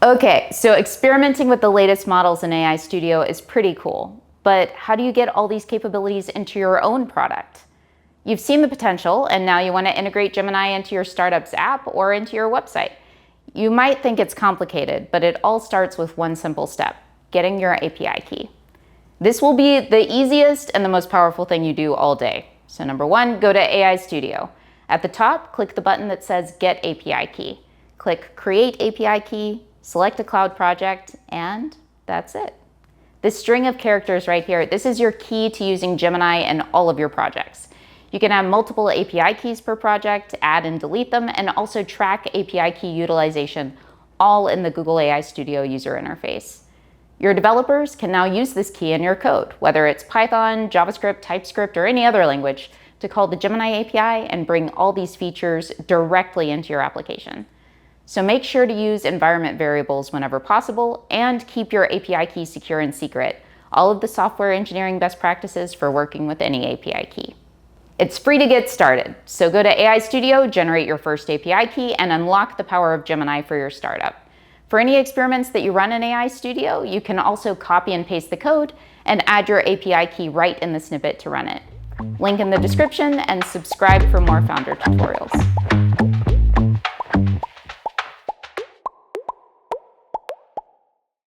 Okay, so experimenting with the latest models in AI Studio is pretty cool, but how do you get all these capabilities into your own product? You've seen the potential, and now you want to integrate Gemini into your startup's app or into your website. You might think it's complicated, but it all starts with one simple step: getting your API key. This will be the easiest and the most powerful thing you do all day. So number one, go to AI Studio. At the top, click the button that says Get API Key. Click Create API Key, select a cloud project, and that's it. This string of characters right here, this is your key to using Gemini in all of your projects. You can have multiple API keys per project, add and delete them, and also track API key utilization, all in the Google AI Studio user interface. Your developers can now use this key in your code, whether it's Python, JavaScript, TypeScript, or any other language, to call the Gemini API and bring all these features directly into your application. So make sure to use environment variables whenever possible and keep your API key secure and secret. All of the software engineering best practices for working with any API key. It's free to get started. So go to AI Studio, generate your first API key, and unlock the power of Gemini for your startup. For any experiments that you run in AI Studio, you can also copy and paste the code and add your API key right in the snippet to run it. Link in the description, and subscribe for more founder tutorials.